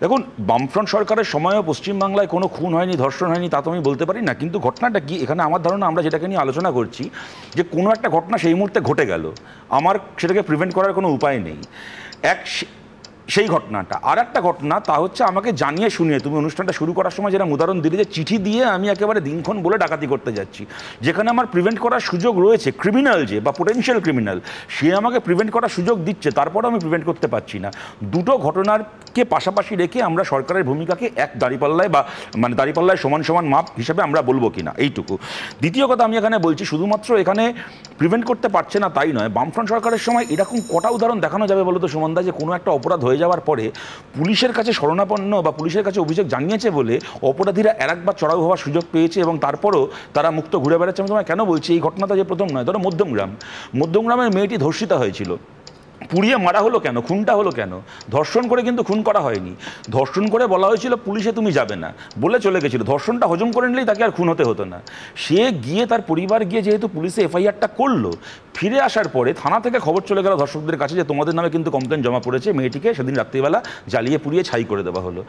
দেখুন, বামফ্রন্ট সরকারের সময়ও পশ্চিমবাংলায় কোনো খুন হয়নি, ধর্ষণ হয়নি তা তো আমি বলতে পারি না, কিন্তু ঘটনাটা কি এখানে আমার ধারণা আমরা যেটাকে নিয়ে আলোচনা করছি যে কোনো একটা ঘটনা সেই মুহূর্তে ঘটে গেল, আমার সেটাকে প্রিভেন্ট করার কোনো উপায় নেই। সেই ঘটনাটা আর একটা ঘটনা, তা হচ্ছে আমাকে জানিয়ে শুনিয়ে তুমি অনুষ্ঠানটা শুরু করার সময় যেটা উদাহরণ দিলে যে চিঠি দিয়ে আমি একেবারে দিনক্ষণ বলে ডাকাতি করতে যাচ্ছি, যেখানে আমার প্রিভেন্ট করার সুযোগ রয়েছে, ক্রিমিনাল যে বা পোটেনশিয়াল ক্রিমিনাল সে আমাকে প্রিভেন্ট করার সুযোগ দিচ্ছে, তারপরেও আমি প্রিভেন্ট করতে পারছি না। দুটো ঘটনারকে পাশাপাশি রেখে আমরা সরকারের ভূমিকাকে এক দাঁড়িপাল্লায় বা মানে দাঁড়িপাল্লায় সমান সমান মাপ হিসাবে আমরা বলবো কিনা, এইটুকু। দ্বিতীয় কথা আমি এখানে বলছি, শুধুমাত্র এখানে প্রিভেন্ট করতে পারছে না তাই নয়, বামফ্রন্ট সরকারের সময় এরকম কটা উদাহরণ দেখানো যাবে বলতো সুমনদা, যে কোনো একটা অপরাধ হয়ে যাওয়ার পরে পুলিশের কাছে শরণাপন্ন বা পুলিশের কাছে অভিযোগ জানিয়েছে বলে অপরাধীরা একবার চড়াও হওয়ার সুযোগ পেয়েছে এবং তারপরও তারা মুক্ত ঘুরে বেড়াচ্ছে। আমি তোমায় কেন বলছি, এই ঘটনাটা যে প্রথম নয়। ধরো মধ্যমগ্রামের মেয়েটি ধর্ষিতা হয়েছিল, পুড়িয়ে মারা হলো কেন, খুনটা হলো কেন? ধর্ষণ করে কিন্তু খুন করা হয়নি। ধর্ষণ করে বলা হয়েছিল পুলিশে তুমি যাবে না বলে চলে গেছিল, ধর্ষণটা হজম করে নিলেই তাকে আর খুন হতে হতো না। সে গিয়ে তার পরিবার গিয়ে যেহেতু পুলিশে এফআইআরটা করলো, ফিরে আসার পরে থানা থেকে খবর চলে গেল ধর্ষকদের কাছে যে তোমাদের নামে কিন্তু কমপ্লেন জমা পড়েছে, মেয়েটিকে সেদিন রাত্রিবেলা জ্বালিয়ে পুড়িয়ে ছাই করে দেওয়া হলো।